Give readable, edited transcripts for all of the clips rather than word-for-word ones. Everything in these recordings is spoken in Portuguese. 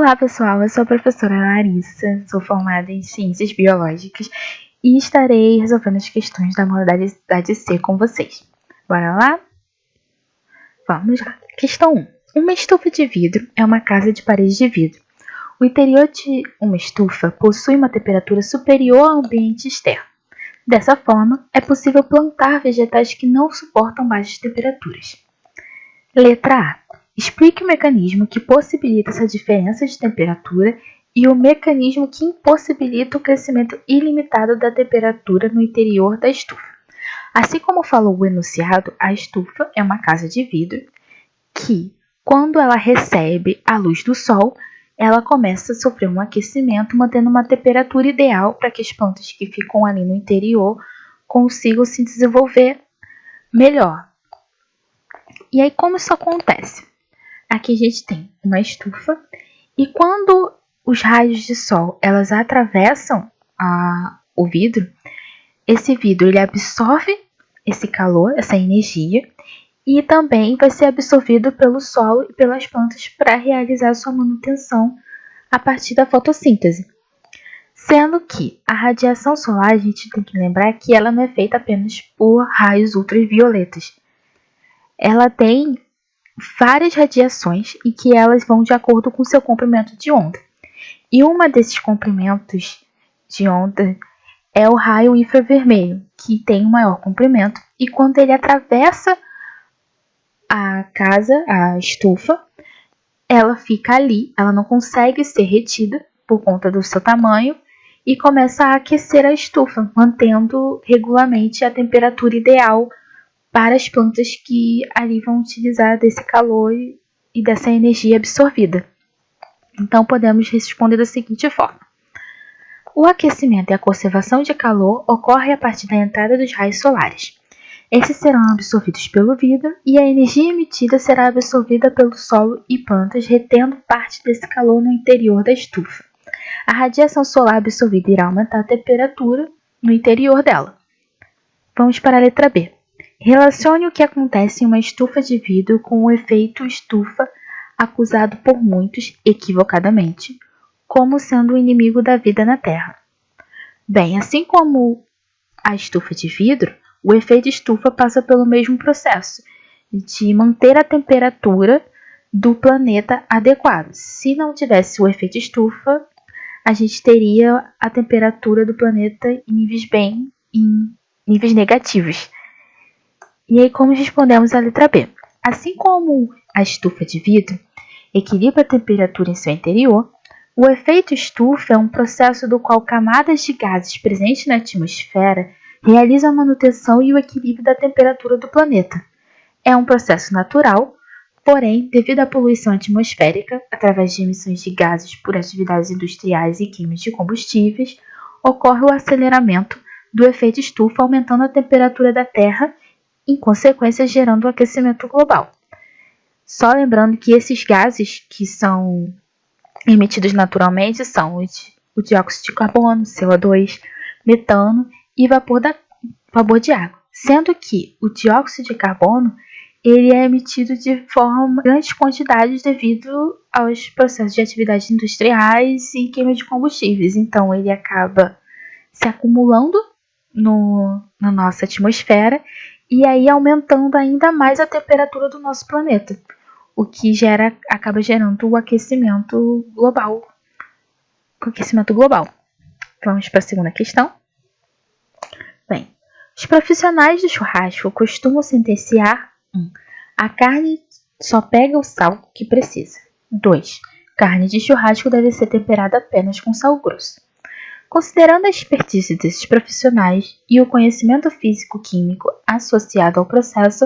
Olá pessoal, eu sou a professora Larissa, sou formada em Ciências Biológicas e estarei resolvendo as questões da modalidade C com vocês. Bora lá? Vamos lá. Questão 1. Uma estufa de vidro é uma casa de paredes de vidro. O interior de uma estufa possui uma temperatura superior ao ambiente externo. Dessa forma, é possível plantar vegetais que não suportam baixas temperaturas. Letra A. Explique o mecanismo que possibilita essa diferença de temperatura e o mecanismo que impossibilita o crescimento ilimitado da temperatura no interior da estufa. Assim como falou o enunciado, a estufa é uma casa de vidro que, quando ela recebe a luz do sol, ela começa a sofrer um aquecimento, mantendo uma temperatura ideal para que as plantas que ficam ali no interior consigam se desenvolver melhor. E aí, como isso acontece? Aqui a gente tem uma estufa e quando os raios de sol elas atravessam o vidro, esse vidro ele absorve esse calor, essa energia, e também vai ser absorvido pelo solo e pelas plantas para realizar sua manutenção a partir da fotossíntese. Sendo que a radiação solar, a gente tem que lembrar que ela não é feita apenas por raios ultravioletas. Ela tem várias radiações e que elas vão de acordo com seu comprimento de onda. E uma desses comprimentos de onda é o raio infravermelho, que tem um maior comprimento, e quando ele atravessa a estufa, ela fica ali, ela não consegue ser retida por conta do seu tamanho e começa a aquecer a estufa, mantendo regularmente a temperatura ideal para as plantas que ali vão utilizar desse calor e dessa energia absorvida. Então, podemos responder da seguinte forma. O aquecimento e a conservação de calor ocorre a partir da entrada dos raios solares. Esses serão absorvidos pelo vidro e a energia emitida será absorvida pelo solo e plantas, retendo parte desse calor no interior da estufa. A radiação solar absorvida irá aumentar a temperatura no interior dela. Vamos para a letra B. Relacione o que acontece em uma estufa de vidro com o efeito estufa, acusado por muitos, equivocadamente, como sendo o inimigo da vida na Terra. Bem, assim como a estufa de vidro, o efeito estufa passa pelo mesmo processo de manter a temperatura do planeta adequada. Se não tivesse o efeito estufa, a gente teria a temperatura do planeta em níveis negativos. E aí, como respondemos a letra B? Assim como a estufa de vidro equilibra a temperatura em seu interior, o efeito estufa é um processo do qual camadas de gases presentes na atmosfera realizam a manutenção e o equilíbrio da temperatura do planeta. É um processo natural, porém, devido à poluição atmosférica, através de emissões de gases por atividades industriais e químicas de combustíveis, ocorre o aceleramento do efeito estufa, aumentando a temperatura da Terra, em consequência gerando o aquecimento global. Só lembrando que esses gases que são emitidos naturalmente são o dióxido de carbono, CO2, metano e vapor de água. Sendo que o dióxido de carbono ele é emitido de grandes quantidades devido aos processos de atividades industriais e queima de combustíveis. Então, ele acaba se acumulando na nossa atmosfera e aí aumentando ainda mais a temperatura do nosso planeta, o que acaba gerando o aquecimento global. Vamos para a segunda questão. Bem, os profissionais do churrasco costumam sentenciar 1. A carne só pega o sal que precisa. 2. Carne de churrasco deve ser temperada apenas com sal grosso. Considerando a expertise desses profissionais e o conhecimento físico-químico associado ao processo,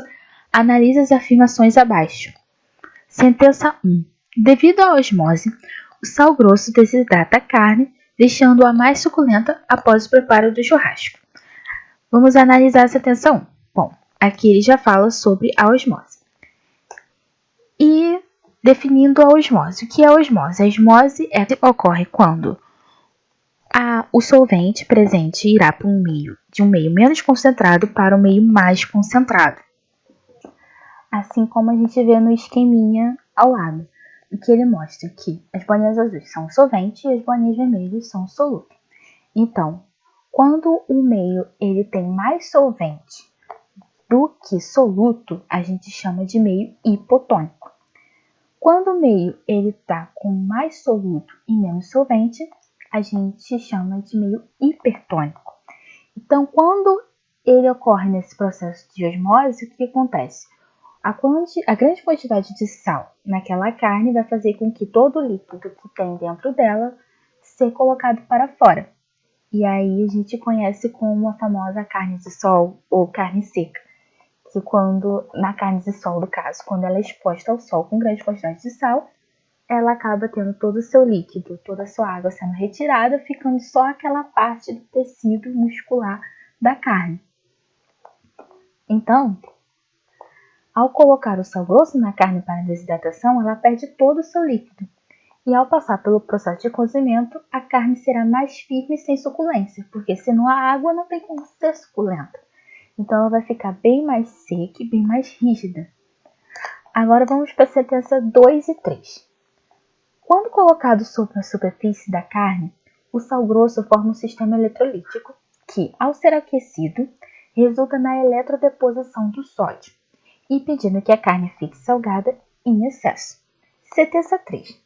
analise as afirmações abaixo. Sentença 1. Devido à osmose, o sal grosso desidrata a carne, deixando-a mais suculenta após o preparo do churrasco. Vamos analisar a sentença 1. Bom, aqui ele já fala sobre a osmose. E definindo a osmose. O que é a osmose? A osmose ocorre quando o solvente presente irá de um meio menos concentrado para um meio mais concentrado. Assim como a gente vê no esqueminha ao lado. que ele mostra que as bolinhas azuis são solvente e as bolinhas vermelhas são soluto. Então, quando o meio ele tem mais solvente do que soluto, a gente chama de meio hipotônico. Quando o meio ele está com mais soluto e menos solvente, a gente chama de meio hipertônico. Então, quando ele ocorre nesse processo de osmose, o que acontece? A grande quantidade de sal naquela carne vai fazer com que todo o líquido que tem dentro dela seja colocado para fora. E aí a gente conhece como a famosa carne de sol ou carne seca. Que na carne de sol, no caso, quando ela é exposta ao sol com grande quantidade de sal, ela acaba tendo todo o seu líquido, toda a sua água sendo retirada, ficando só aquela parte do tecido muscular da carne. Então, ao colocar o sal grosso na carne para desidratação, ela perde todo o seu líquido. E ao passar pelo processo de cozimento, a carne será mais firme e sem suculência, porque senão a água não tem como ser suculenta. Então ela vai ficar bem mais seca e bem mais rígida. Agora vamos para a sentença 2 e 3. Quando colocado sobre a superfície da carne, o sal grosso forma um sistema eletrolítico que, ao ser aquecido, resulta na eletrodeposição do sódio, impedindo que a carne fique salgada em excesso. Sentença 3.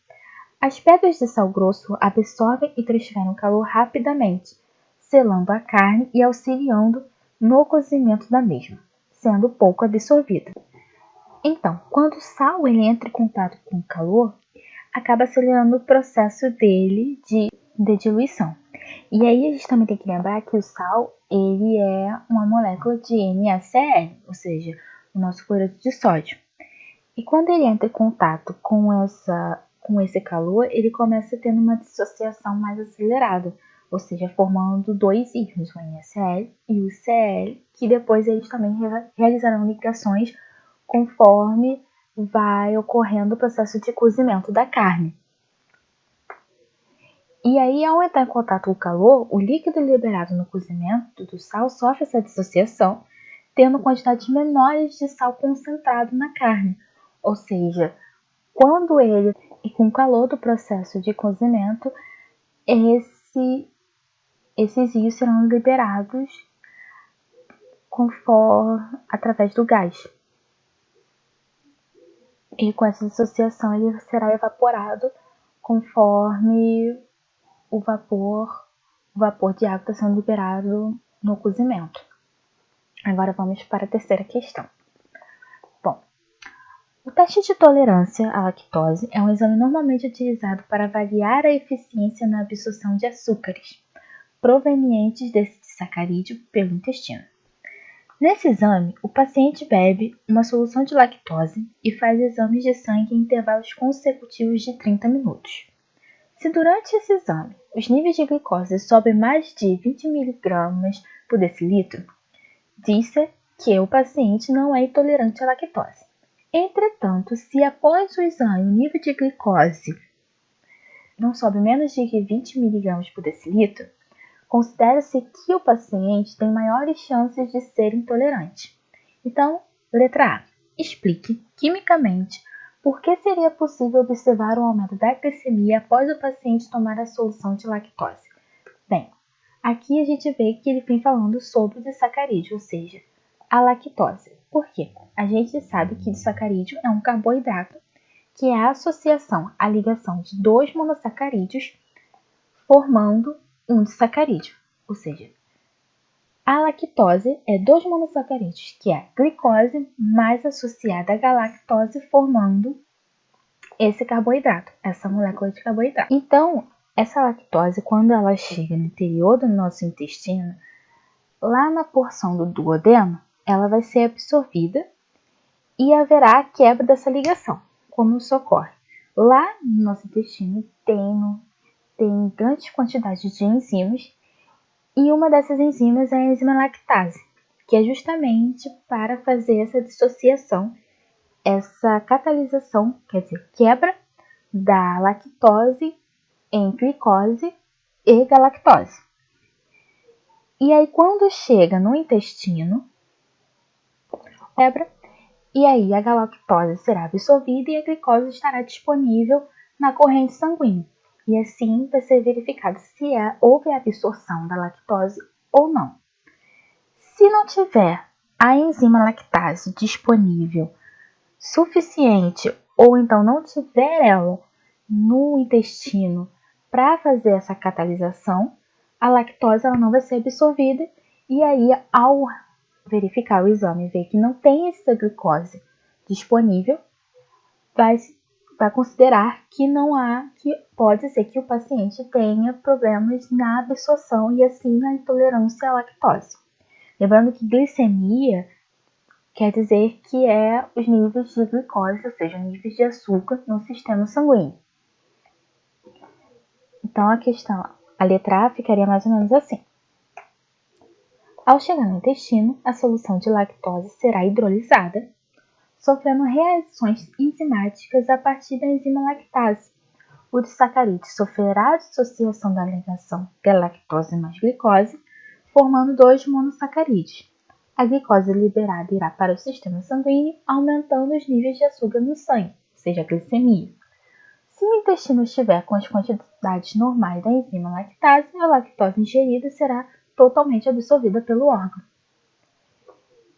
As pedras de sal grosso absorvem e transferem o calor rapidamente, selando a carne e auxiliando no cozimento da mesma, sendo pouco absorvida. Então, quando o sal entra em contato com o calor, acaba acelerando o processo dele de diluição. E aí a gente também tem que lembrar que o sal ele é uma molécula de NaCl, ou seja, o nosso cloreto de sódio. E quando ele entra em contato com esse calor, ele começa tendo uma dissociação mais acelerada, ou seja, formando dois íons, o NaCl e o Cl, que depois eles também realizarão ligações conforme vai ocorrendo o processo de cozimento da carne. E aí, ao entrar em contato com o calor, o líquido liberado no cozimento do sal sofre essa dissociação, tendo quantidades menores de sal concentrado na carne. Ou seja, quando ele, e com o calor do processo de cozimento, esses íons serão liberados através do gás. E com essa dissociação ele será evaporado conforme o vapor de água está sendo liberado no cozimento. Agora vamos para a terceira questão. Bom, o teste de tolerância à lactose é um exame normalmente utilizado para avaliar a eficiência na absorção de açúcares provenientes desse sacarídeo pelo intestino. Nesse exame, o paciente bebe uma solução de lactose e faz exames de sangue em intervalos consecutivos de 30 minutos. Se durante esse exame os níveis de glicose sobem mais de 20 mg por decilitro, diz-se que o paciente não é intolerante à lactose. Entretanto, se após o exame o nível de glicose não sobe menos de 20 mg por decilitro, considera-se que o paciente tem maiores chances de ser intolerante. Então, letra A. Explique, quimicamente, por que seria possível observar um aumento da glicemia após o paciente tomar a solução de lactose. Bem, aqui a gente vê que ele vem falando sobre o disacarídeo, ou seja, a lactose. Por quê? A gente sabe que disacarídeo é um carboidrato que é a associação, a ligação de dois monossacarídeos formando um disacarídeo, ou seja, a lactose é dois monossacarídeos, que é a glicose mais associada à galactose, formando esse carboidrato, essa molécula de carboidrato. Então, essa lactose, quando ela chega no interior do nosso intestino, lá na porção do duodeno, ela vai ser absorvida e haverá a quebra dessa ligação. Como isso ocorre? Lá no nosso intestino tem grandes quantidades de enzimas, e uma dessas enzimas é a enzima lactase, que é justamente para fazer essa dissociação, essa catalisação, quer dizer, quebra da lactose em glicose e galactose. E aí, quando chega no intestino, quebra E aí a galactose será absorvida e a glicose estará disponível na corrente sanguínea. E assim vai ser verificado se houve a absorção da lactose ou não. Se não tiver a enzima lactase disponível suficiente ou então não tiver ela no intestino para fazer essa catalisação, a lactose ela não vai ser absorvida e aí ao verificar o exame e ver que não tem essa glicose disponível, vai considerar que não há, que pode ser que o paciente tenha problemas na absorção e assim na intolerância à lactose. Lembrando que glicemia quer dizer que é os níveis de glicose, ou seja, níveis de açúcar no sistema sanguíneo. Então a letra A ficaria mais ou menos assim. Ao chegar no intestino, a solução de lactose será hidrolisada, sofrendo reações enzimáticas a partir da enzima lactase. O disacarídeo sofrerá a dissociação da ligação galactose mais glicose, formando 2 monossacarídeos. A glicose liberada irá para o sistema sanguíneo, aumentando os níveis de açúcar no sangue, ou seja, a glicemia. Se o intestino estiver com as quantidades normais da enzima lactase, a lactose ingerida será totalmente absorvida pelo órgão.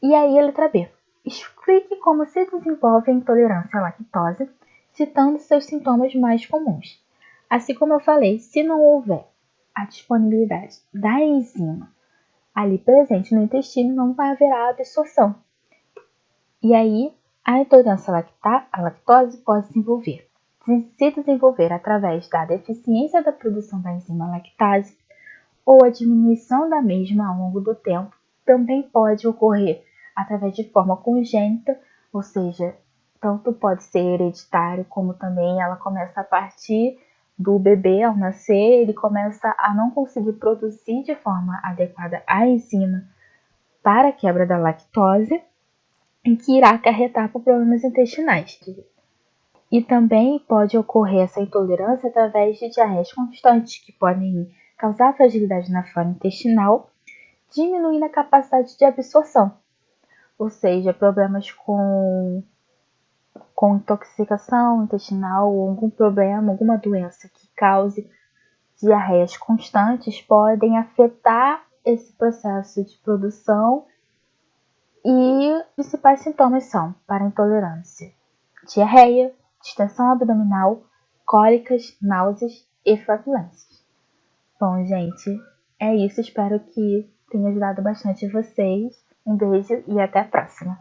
E aí, a letra B. Explique como se desenvolve a intolerância à lactose, citando seus sintomas mais comuns. Assim como eu falei, se não houver a disponibilidade da enzima ali presente no intestino, não vai haver a absorção. E aí, a intolerância à lactose pode se desenvolver através da deficiência da produção da enzima lactase ou a diminuição da mesma ao longo do tempo. Também pode ocorrer através de forma congênita, ou seja, tanto pode ser hereditário, como também ela começa a partir do bebê ao nascer, ele começa a não conseguir produzir de forma adequada a enzima para a quebra da lactose, em que irá acarretar por problemas intestinais. E também pode ocorrer essa intolerância através de diarreias constantes, que podem causar fragilidade na flora intestinal, diminuindo a capacidade de absorção, ou seja, problemas com intoxicação intestinal ou algum problema, alguma doença que cause diarreias constantes podem afetar esse processo de produção e os principais sintomas são para intolerância: diarreia, distensão abdominal, cólicas, náuseas e flatulências. Bom, gente, é isso. Espero que tenha ajudado bastante vocês. Um beijo e até a próxima.